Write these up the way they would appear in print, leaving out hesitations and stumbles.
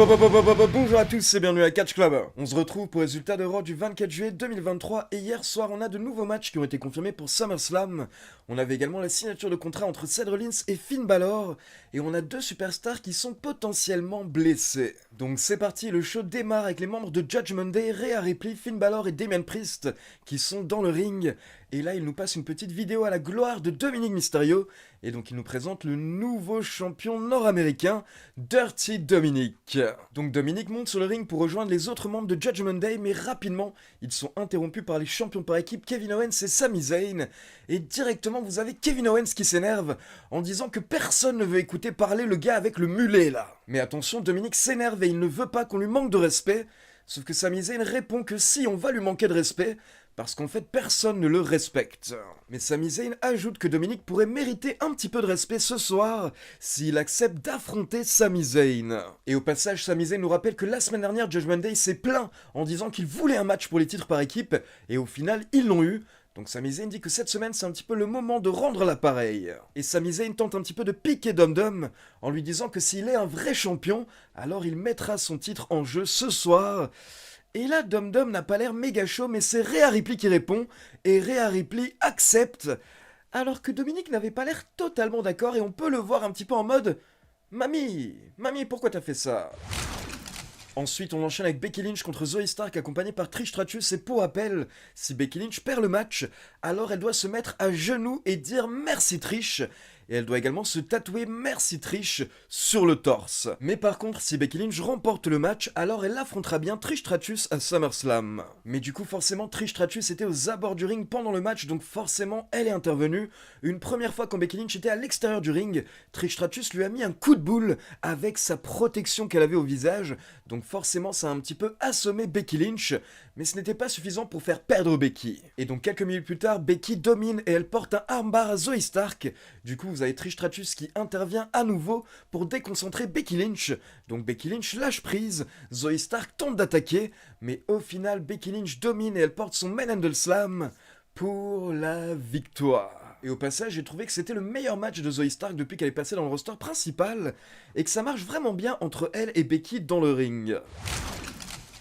Bonjour à tous et bienvenue à Catch Club. On se retrouve pour le résultat de Raw du 24 juillet 2023 et hier soir on a de nouveaux matchs qui ont été confirmés pour SummerSlam. On avait également la signature de contrat entre Seth Rollins et Finn Balor et on a deux superstars qui sont potentiellement blessés. Donc c'est parti, le show démarre avec les membres de Judgment Day, Rhea Ripley, Finn Balor et Damian Priest qui sont dans le ring. Et là, il nous passe une petite vidéo à la gloire de Dominic Mysterio. Et donc, il nous présente le nouveau champion nord-américain, Dirty Dominic. Donc, Dominic monte sur le ring pour rejoindre les autres membres de Judgment Day, mais rapidement, ils sont interrompus par les champions par équipe Kevin Owens et Sami Zayn. Et directement, vous avez Kevin Owens qui s'énerve en disant que personne ne veut écouter parler le gars avec le mulet là. Mais attention, Dominic s'énerve et il ne veut pas qu'on lui manque de respect. Sauf que Sami Zayn répond que si, on va lui manquer de respect, parce qu'en fait personne ne le respecte. Mais Sami Zayn ajoute que Dominic pourrait mériter un petit peu de respect ce soir s'il accepte d'affronter Sami Zayn. Et au passage, Sami Zayn nous rappelle que la semaine dernière, Judgment Day s'est plaint en disant qu'il voulait un match pour les titres par équipe, et au final, ils l'ont eu. Donc Sami Zayn dit que cette semaine c'est un petit peu le moment de rendre l'appareil. Et Sami Zayn tente un petit peu de piquer Dom Dom en lui disant que s'il est un vrai champion, alors il mettra son titre en jeu ce soir. Et là, Dom Dom n'a pas l'air méga chaud, mais c'est Rhea Ripley qui répond, et Rhea Ripley accepte, alors que Dominic n'avait pas l'air totalement d'accord, et on peut le voir un petit peu en mode « Mamie, pourquoi t'as fait ça ?» Ensuite, on enchaîne avec Becky Lynch contre Zoey Stark, accompagnée par Trish Stratus, et pour rappel, si Becky Lynch perd le match, alors elle doit se mettre à genoux et dire « Merci Trish », et elle doit également se tatouer Merci Trish sur le torse. Mais par contre, si Becky Lynch remporte le match, alors elle affrontera bien Trish Stratus à SummerSlam. Mais du coup, forcément, Trish Stratus était aux abords du ring pendant le match, donc forcément, elle est intervenue. Une première fois quand Becky Lynch était à l'extérieur du ring, Trish Stratus lui a mis un coup de boule avec sa protection qu'elle avait au visage, donc forcément, ça a un petit peu assommé Becky Lynch, mais ce n'était pas suffisant pour faire perdre Becky. Et donc quelques minutes plus tard, Becky domine et elle porte un armbar à Zoey Stark. Du coup, vous avez Trish Stratus qui intervient à nouveau pour déconcentrer Becky Lynch. Donc Becky Lynch lâche prise, Zoey Stark tente d'attaquer, mais au final, Becky Lynch domine et elle porte son main handle slam pour la victoire. Et au passage, j'ai trouvé que c'était le meilleur match de Zoey Stark depuis qu'elle est passée dans le roster principal, et que ça marche vraiment bien entre elle et Becky dans le ring.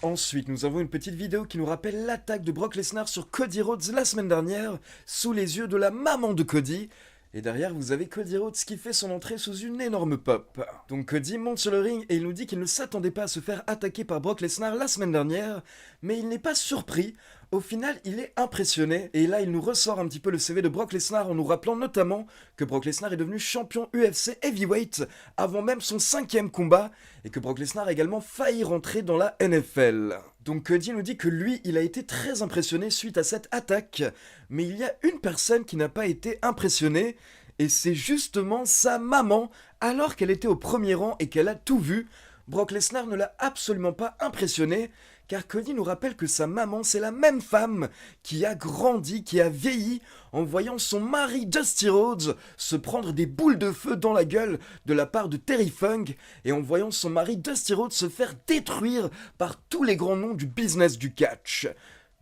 Ensuite, nous avons une petite vidéo qui nous rappelle l'attaque de Brock Lesnar sur Cody Rhodes la semaine dernière, sous les yeux de la maman de Cody. Et derrière, vous avez Cody Rhodes qui fait son entrée sous une énorme pop. Donc Cody monte sur le ring et il nous dit qu'il ne s'attendait pas à se faire attaquer par Brock Lesnar la semaine dernière, mais il n'est pas surpris. Au final, il est impressionné, et là il nous ressort un petit peu le CV de Brock Lesnar en nous rappelant notamment que Brock Lesnar est devenu champion UFC Heavyweight avant même son 5e combat, et que Brock Lesnar a également failli rentrer dans la NFL. Donc Cody nous dit que lui, il a été très impressionné suite à cette attaque, mais il y a une personne qui n'a pas été impressionnée, et c'est justement sa maman, alors qu'elle était au premier rang et qu'elle a tout vu. Brock Lesnar ne l'a absolument pas impressionné, car Cody nous rappelle que sa maman, c'est la même femme qui a grandi, qui a vieilli, en voyant son mari Dusty Rhodes se prendre des boules de feu dans la gueule de la part de Terry Funk, et en voyant son mari Dusty Rhodes se faire détruire par tous les grands noms du business du catch.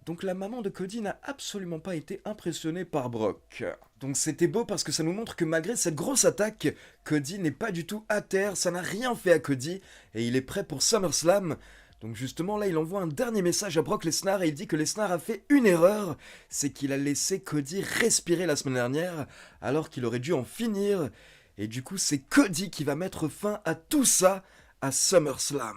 Donc la maman de Cody n'a absolument pas été impressionnée par Brock. Donc c'était beau parce que ça nous montre que malgré cette grosse attaque, Cody n'est pas du tout à terre, ça n'a rien fait à Cody, et il est prêt pour SummerSlam. Donc justement là il envoie un dernier message à Brock Lesnar et il dit que Lesnar a fait une erreur, c'est qu'il a laissé Cody respirer la semaine dernière alors qu'il aurait dû en finir. Et du coup c'est Cody qui va mettre fin à tout ça à SummerSlam.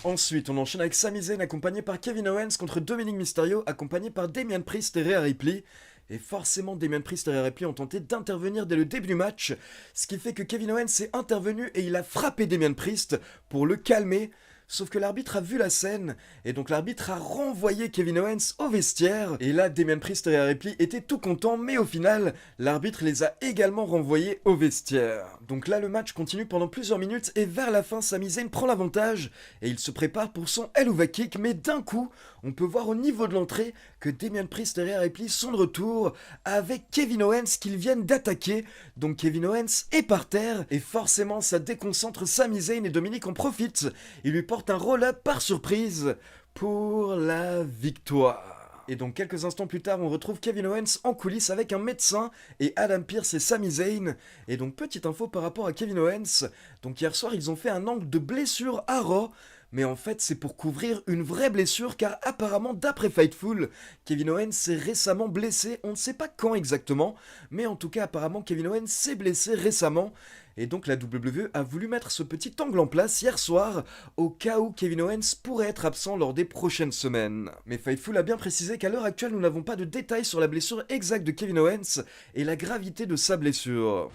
Ensuite, on enchaîne avec Sami Zayn accompagné par Kevin Owens contre Dominic Mysterio accompagné par Damian Priest et Rhea Ripley. Et forcément, Damian Priest et Rhea Ripley ont tenté d'intervenir dès le début du match, ce qui fait que Kevin Owens est intervenu et il a frappé Damian Priest pour le calmer. Sauf que l'arbitre a vu la scène, et donc l'arbitre a renvoyé Kevin Owens au vestiaire. Et là, Damian Priest et Rhea Ripley étaient tout contents, mais au final, l'arbitre les a également renvoyés au vestiaire. Donc là, le match continue pendant plusieurs minutes, et vers la fin, Sami Zayn prend l'avantage, et il se prépare pour son Helluva Kick, mais d'un coup, on peut voir au niveau de l'entrée que Damian Priest et Rhea Ripley sont de retour, avec Kevin Owens qu'ils viennent d'attaquer. Donc Kevin Owens est par terre, et forcément, ça déconcentre Sami Zayn, et Dominic en profite. Il lui porte un roll-up par surprise pour la victoire. Et donc quelques instants plus tard, on retrouve Kevin Owens en coulisses avec un médecin et Adam Pearce et Sami Zayn. Et donc petite info par rapport à Kevin Owens, donc hier soir ils ont fait un angle de blessure à Raw. Mais en fait, c'est pour couvrir une vraie blessure, car apparemment, d'après Fightful, Kevin Owens s'est récemment blessé, on ne sait pas quand exactement, mais en tout cas, apparemment, Kevin Owens s'est blessé récemment. Et donc la WWE a voulu mettre ce petit angle en place hier soir, au cas où Kevin Owens pourrait être absent lors des prochaines semaines. Mais Fightful a bien précisé qu'à l'heure actuelle, nous n'avons pas de détails sur la blessure exacte de Kevin Owens et la gravité de sa blessure.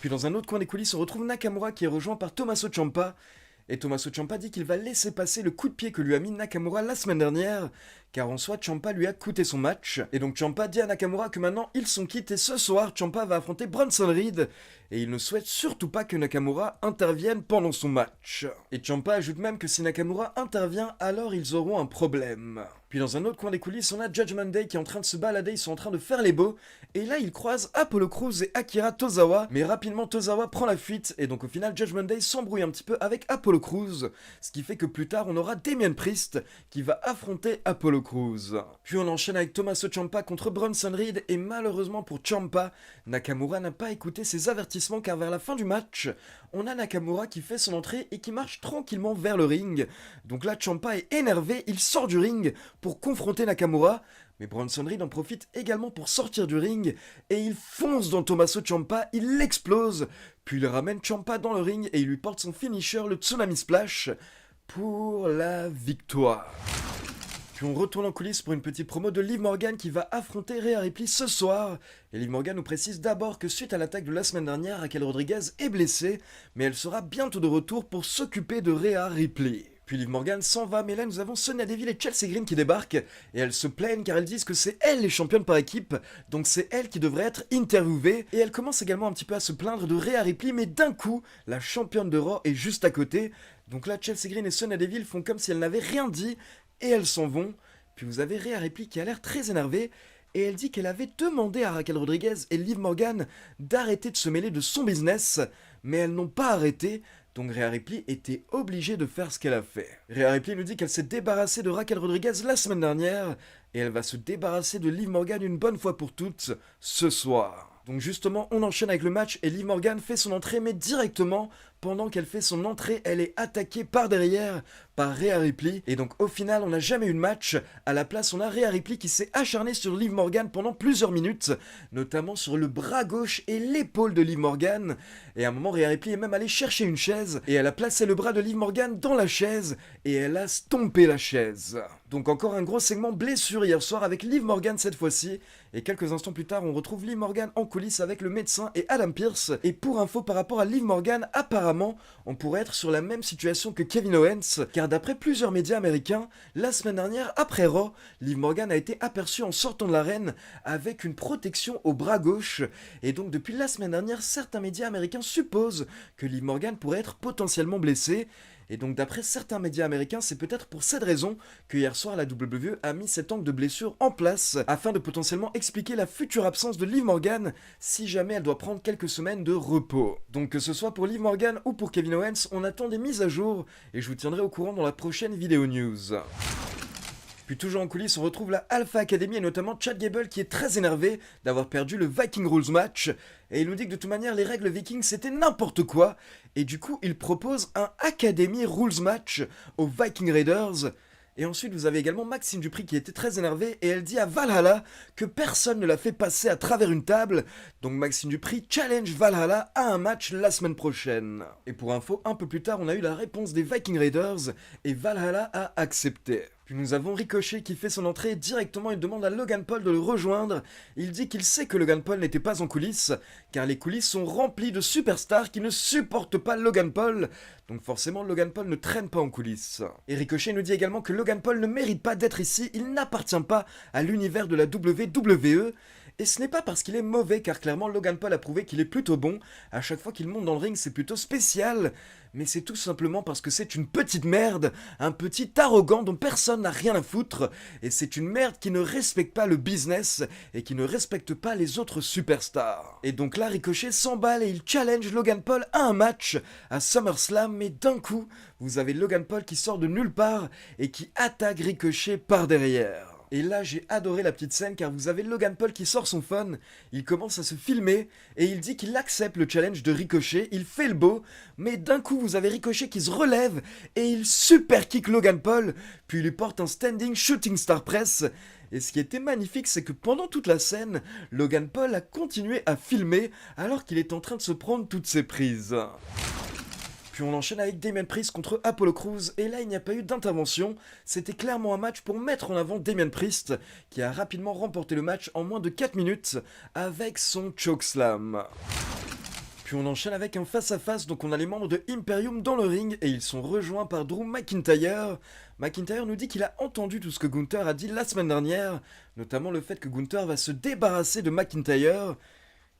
Puis dans un autre coin des coulisses, on retrouve Nakamura qui est rejoint par Tommaso Ciampa. Et Tommaso Ciampa dit qu'il va laisser passer le coup de pied que lui a mis Nakamura la semaine dernière, car en soi Ciampa lui a coûté son match. Et donc Ciampa dit à Nakamura que maintenant ils sont quittes et ce soir Ciampa va affronter Bronson Reed, et il ne souhaite surtout pas que Nakamura intervienne pendant son match. Et Ciampa ajoute même que si Nakamura intervient, alors ils auront un problème. Puis dans un autre coin des coulisses, on a Judgment Day qui est en train de se balader, ils sont en train de faire les beaux, et là ils croisent Apollo Crews et Akira Tozawa, mais rapidement Tozawa prend la fuite, et donc au final Judgment Day s'embrouille un petit peu avec Apollo Crews, ce qui fait que plus tard on aura Damien Priest qui va affronter Apollo Crews. Puis on enchaîne avec Tommaso Ciampa contre Bronson Reed, et malheureusement pour Ciampa, Nakamura n'a pas écouté ses avertissements car vers la fin du match, on a Nakamura qui fait son entrée et qui marche tranquillement vers le ring. Donc là Ciampa est énervé, il sort du ring pour confronter Nakamura, mais Bronson Reed en profite également pour sortir du ring et il fonce dans Tommaso Ciampa, il l'explose, puis il ramène Ciampa dans le ring et il lui porte son finisher, le Tsunami Splash, pour la victoire. Puis on retourne en coulisses pour une petite promo de Liv Morgan qui va affronter Rhea Ripley ce soir. Et Liv Morgan nous précise d'abord que suite à l'attaque de la semaine dernière, Raquel Rodriguez est blessée, mais elle sera bientôt de retour pour s'occuper de Rhea Ripley. Puis Liv Morgan s'en va, mais là nous avons Sonya Deville et Chelsea Green qui débarquent, et elles se plaignent car elles disent que c'est elles les championnes par équipe, donc c'est elles qui devraient être interviewées, et elles commencent également un petit peu à se plaindre de Rhea Ripley, mais d'un coup, la championne de Raw est juste à côté, donc là Chelsea Green et Sonya Deville font comme si elles n'avaient rien dit, et elles s'en vont. Puis vous avez Rhea Ripley qui a l'air très énervée, et elle dit qu'elle avait demandé à Raquel Rodriguez et Liv Morgan d'arrêter de se mêler de son business, mais elles n'ont pas arrêté, donc Rhea Ripley était obligée de faire ce qu'elle a fait. Rhea Ripley nous dit qu'elle s'est débarrassée de Raquel Rodriguez la semaine dernière, et elle va se débarrasser de Liv Morgan une bonne fois pour toutes, ce soir. Donc justement, on enchaîne avec le match et Liv Morgan fait son entrée, mais directement, pendant qu'elle fait son entrée, elle est attaquée par derrière par Rhea Ripley. Et donc au final, on n'a jamais eu de match. À la place, on a Rhea Ripley qui s'est acharnée sur Liv Morgan pendant plusieurs minutes, notamment sur le bras gauche et l'épaule de Liv Morgan. Et à un moment, Rhea Ripley est même allée chercher une chaise, et elle a placé le bras de Liv Morgan dans la chaise, et elle a stompé la chaise. Donc encore un gros segment blessure hier soir avec Liv Morgan cette fois-ci. Et quelques instants plus tard, on retrouve Liv Morgan en coulisses avec le médecin et Adam Pearce. Et pour info par rapport à Liv Morgan, apparemment, on pourrait être sur la même situation que Kevin Owens, car d'après plusieurs médias américains, la semaine dernière, après Raw, Liv Morgan a été aperçue en sortant de l'arène avec une protection au bras gauche. Et donc depuis la semaine dernière, certains médias américains supposent que Liv Morgan pourrait être potentiellement blessée. Et donc d'après certains médias américains, c'est peut-être pour cette raison que hier soir la WWE a mis cet angle de blessure en place afin de potentiellement expliquer la future absence de Liv Morgan si jamais elle doit prendre quelques semaines de repos. Donc que ce soit pour Liv Morgan ou pour Kevin Owens, on attend des mises à jour et je vous tiendrai au courant dans la prochaine vidéo news. Puis toujours en coulisses, on retrouve la Alpha Academy et notamment Chad Gable qui est très énervé d'avoir perdu le Viking Rules match. Et il nous dit que de toute manière, les règles Vikings c'était n'importe quoi. Et du coup, il propose un Academy Rules match aux Viking Raiders. Et ensuite, vous avez également Maxime Dupri qui était très énervée et elle dit à Valhalla que personne ne l'a fait passer à travers une table. Donc Maxime Dupri challenge Valhalla à un match la semaine prochaine. Et pour info, un peu plus tard, on a eu la réponse des Viking Raiders et Valhalla a accepté. Puis nous avons Ricochet qui fait son entrée directement, il demande à Logan Paul de le rejoindre. Il dit qu'il sait que Logan Paul n'était pas en coulisses, car les coulisses sont remplies de superstars qui ne supportent pas Logan Paul. Donc forcément Logan Paul ne traîne pas en coulisses. Et Ricochet nous dit également que Logan Paul ne mérite pas d'être ici, il n'appartient pas à l'univers de la WWE. Et ce n'est pas parce qu'il est mauvais, car clairement Logan Paul a prouvé qu'il est plutôt bon. À chaque fois qu'il monte dans le ring, c'est plutôt spécial. Mais c'est tout simplement parce que c'est une petite merde, un petit arrogant dont personne n'a rien à foutre. Et c'est une merde qui ne respecte pas le business et qui ne respecte pas les autres superstars. Et donc là, Ricochet s'emballe et il challenge Logan Paul à un match à SummerSlam. Mais d'un coup, vous avez Logan Paul qui sort de nulle part et qui attaque Ricochet par derrière. Et là j'ai adoré la petite scène car vous avez Logan Paul qui sort son phone, il commence à se filmer et il dit qu'il accepte le challenge de Ricochet, il fait le beau, mais d'un coup vous avez Ricochet qui se relève et il super kick Logan Paul, puis il lui porte un standing shooting star press. Et ce qui était magnifique, c'est que pendant toute la scène, Logan Paul a continué à filmer alors qu'il est en train de se prendre toutes ses prises. Puis on enchaîne avec Damien Priest contre Apollo Crews, et là il n'y a pas eu d'intervention, c'était clairement un match pour mettre en avant Damien Priest, qui a rapidement remporté le match en moins de 4 minutes avec son chokeslam. Puis on enchaîne avec un face-à-face, donc on a les membres de Imperium dans le ring, et ils sont rejoints par Drew McIntyre. McIntyre nous dit qu'il a entendu tout ce que Gunther a dit la semaine dernière, notamment le fait que Gunther va se débarrasser de McIntyre.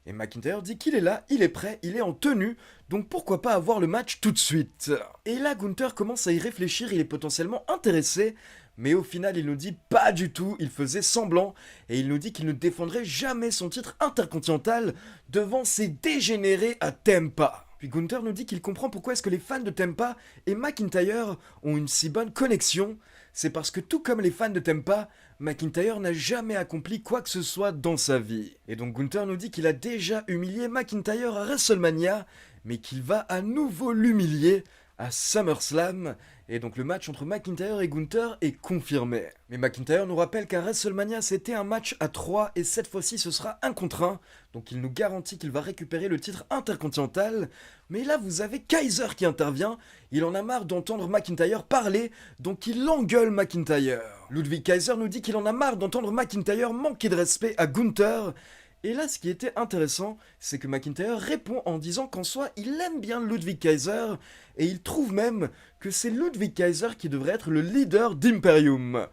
Et McIntyre dit qu'il est là, il est prêt, il est en tenue, donc pourquoi pas avoir le match tout de suite. Et là Gunther commence à y réfléchir, il est potentiellement intéressé, mais au final il nous dit pas du tout, il faisait semblant, et il nous dit qu'il ne défendrait jamais son titre intercontinental devant ces dégénérés à Tampa. Puis Gunther nous dit qu'il comprend pourquoi est-ce que les fans de Tampa et McIntyre ont une si bonne connexion. C'est parce que tout comme les fans de Tampa, McIntyre n'a jamais accompli quoi que ce soit dans sa vie. Et donc Gunther nous dit qu'il a déjà humilié McIntyre à WrestleMania, mais qu'il va à nouveau l'humilier à SummerSlam. Et donc le match entre McIntyre et Gunther est confirmé. Mais McIntyre nous rappelle qu'à WrestleMania c'était un match à 3 et cette fois-ci ce sera 1 contre 1. Donc il nous garantit qu'il va récupérer le titre intercontinental. Mais là vous avez Kaiser qui intervient. Il en a marre d'entendre McIntyre parler, donc il engueule McIntyre. Ludwig Kaiser nous dit qu'il en a marre d'entendre McIntyre manquer de respect à Gunther. Et là, ce qui était intéressant, c'est que McIntyre répond en disant qu'en soi, il aime bien Ludwig Kaiser, et il trouve même que c'est Ludwig Kaiser qui devrait être le leader d'Imperium.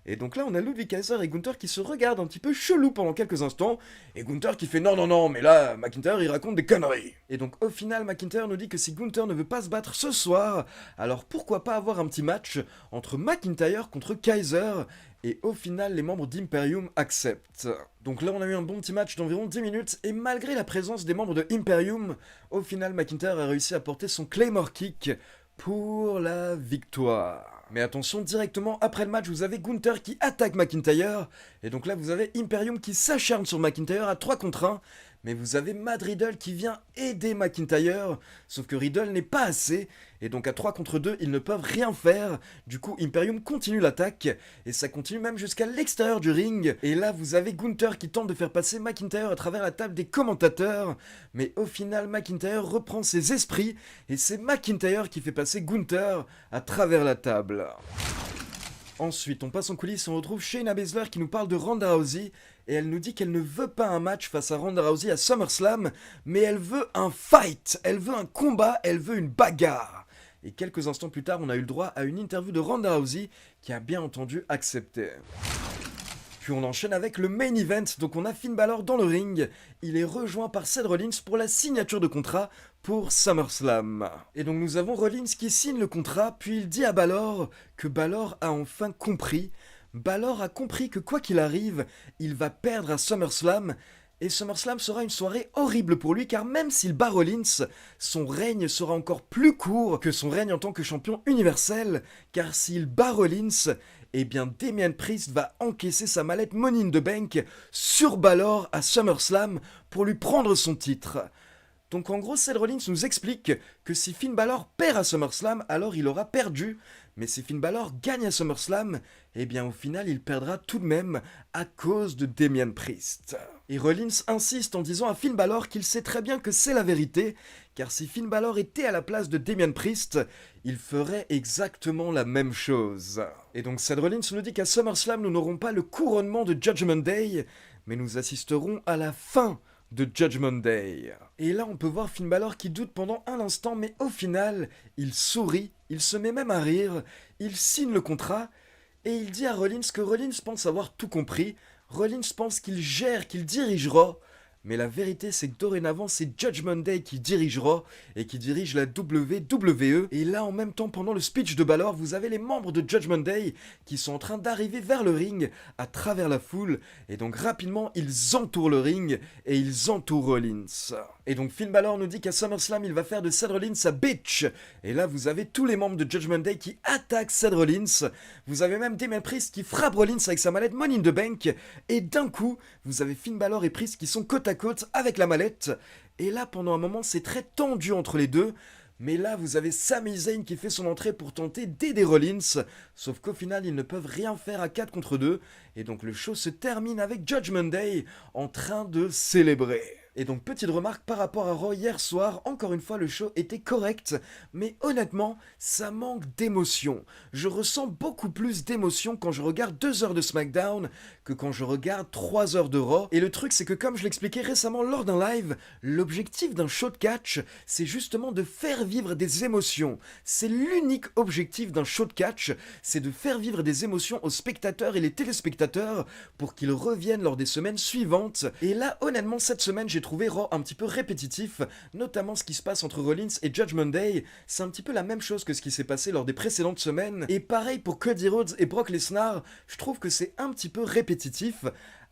Et donc là, on a Ludwig Kaiser et Gunther qui se regardent un petit peu chelou pendant quelques instants, et Gunther qui fait non, mais là, McIntyre, il raconte des conneries. Et donc au final, McIntyre nous dit que si Gunther ne veut pas se battre ce soir, alors pourquoi pas avoir un petit match entre McIntyre contre Kaiser, et au final, les membres d'Imperium acceptent. Donc là, on a eu un bon petit match d'environ 10 minutes, et malgré la présence des membres de Imperium, au final, McIntyre a réussi à porter son Claymore Kick pour la victoire. Mais attention, directement après le match, vous avez Gunther qui attaque McIntyre, et donc là, vous avez Imperium qui s'acharne sur McIntyre à 3 contre 1, mais vous avez Matt Riddle qui vient aider McIntyre, sauf que Riddle n'est pas assez, et donc à 3 contre 2, ils ne peuvent rien faire. Du coup, Imperium continue l'attaque, et ça continue même jusqu'à l'extérieur du ring. Et là, vous avez Gunther qui tente de faire passer McIntyre à travers la table des commentateurs, mais au final, McIntyre reprend ses esprits, et c'est McIntyre qui fait passer Gunther à travers la table. Ensuite, on passe en coulisses et on retrouve Shayna Baszler qui nous parle de Ronda Rousey, et elle nous dit qu'elle ne veut pas un match face à Ronda Rousey à SummerSlam, mais elle veut un fight, elle veut un combat, elle veut une bagarre. Et quelques instants plus tard, on a eu le droit à une interview de Ronda Rousey qui a bien entendu accepté. Puis on enchaîne avec le main event, donc on a Finn Balor dans le ring, il est rejoint par Seth Rollins pour la signature de contrat pour SummerSlam. Et donc nous avons Rollins qui signe le contrat, puis il dit à Balor que Balor a enfin compris. Balor a compris que quoi qu'il arrive, il va perdre à SummerSlam, et SummerSlam sera une soirée horrible pour lui car même s'il bat Rollins, son règne sera encore plus court que son règne en tant que champion universel, car s'il bat Rollins, eh bien Damien Priest va encaisser sa mallette Money in the Bank sur Balor à SummerSlam pour lui prendre son titre. Donc en gros, Seth Rollins nous explique que si Finn Balor perd à SummerSlam, alors il aura perdu. Mais si Finn Balor gagne à SummerSlam, eh bien au final il perdra tout de même à cause de Damien Priest. Et Rollins insiste en disant à Finn Balor qu'il sait très bien que c'est la vérité, car si Finn Balor était à la place de Damien Priest, il ferait exactement la même chose. Et donc Seth Rollins nous dit qu'à SummerSlam nous n'aurons pas le couronnement de Judgment Day, mais nous assisterons à la fin de Judgment Day. Et là on peut voir Finn Balor qui doute pendant un instant, mais au final il sourit, il se met même à rire, il signe le contrat et il dit à Rollins que Rollins pense avoir tout compris. Rollins pense qu'il gère, qu'il dirigera, mais la vérité c'est que dorénavant c'est Judgment Day qui dirigera et qui dirige la WWE. Et là en même temps pendant le speech de Balor, vous avez les membres de Judgment Day qui sont en train d'arriver vers le ring à travers la foule, et donc rapidement ils entourent le ring et ils entourent Rollins. Et donc Finn Balor nous dit qu'à SummerSlam, il va faire de Seth Rollins sa bitch. Et là, vous avez tous les membres de Judgment Day qui attaquent Seth Rollins. Vous avez même Damien Priest qui frappe Rollins avec sa mallette Money in the Bank. Et d'un coup, vous avez Finn Balor et Priest qui sont côte à côte avec la mallette. Et là, pendant un moment, c'est très tendu entre les deux. Mais là, vous avez Sami Zayn qui fait son entrée pour tenter d'aider Rollins. Sauf qu'au final, ils ne peuvent rien faire à 4 contre 2. Et donc le show se termine avec Judgment Day en train de célébrer. Et donc petite remarque par rapport à Raw hier soir, encore une fois le show était correct, mais honnêtement ça manque d'émotion. Je ressens beaucoup plus d'émotion quand je regarde 2 heures de SmackDown que quand je regarde 3 heures de Raw. Et le truc c'est que comme je l'expliquais récemment lors d'un live, l'objectif d'un show de catch c'est justement de faire vivre des émotions. C'est l'unique objectif d'un show de catch, c'est de faire vivre des émotions aux spectateurs et les téléspectateurs pour qu'ils reviennent lors des semaines suivantes. Et là honnêtement cette semaine j'ai trouvé Raw un petit peu répétitif, notamment ce qui se passe entre Rollins et Judgment Day. C'est un petit peu la même chose que ce qui s'est passé lors des précédentes semaines. Et pareil pour Cody Rhodes et Brock Lesnar, je trouve que c'est un petit peu répétitif.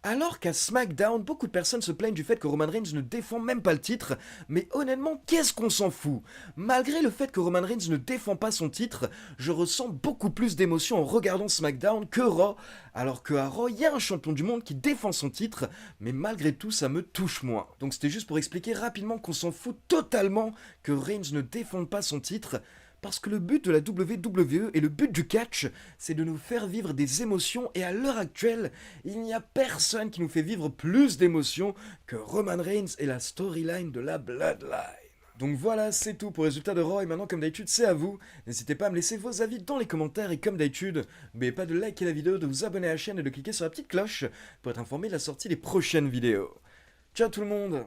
Alors qu'à SmackDown, beaucoup de personnes se plaignent du fait que Roman Reigns ne défend même pas le titre, mais honnêtement, qu'est-ce qu'on s'en fout? Malgré le fait que Roman Reigns ne défend pas son titre, je ressens beaucoup plus d'émotion en regardant SmackDown que Raw, alors qu'à Raw, il y a un champion du monde qui défend son titre, mais malgré tout, ça me touche moins. Donc c'était juste pour expliquer rapidement qu'on s'en fout totalement que Reigns ne défende pas son titre, parce que le but de la WWE et le but du catch, c'est de nous faire vivre des émotions et à l'heure actuelle, il n'y a personne qui nous fait vivre plus d'émotions que Roman Reigns et la storyline de la Bloodline. Donc voilà, c'est tout pour le résultat de Raw et maintenant comme d'habitude c'est à vous. N'hésitez pas à me laisser vos avis dans les commentaires et comme d'habitude, n'oubliez pas de liker la vidéo, de vous abonner à la chaîne et de cliquer sur la petite cloche pour être informé de la sortie des prochaines vidéos. Ciao tout le monde!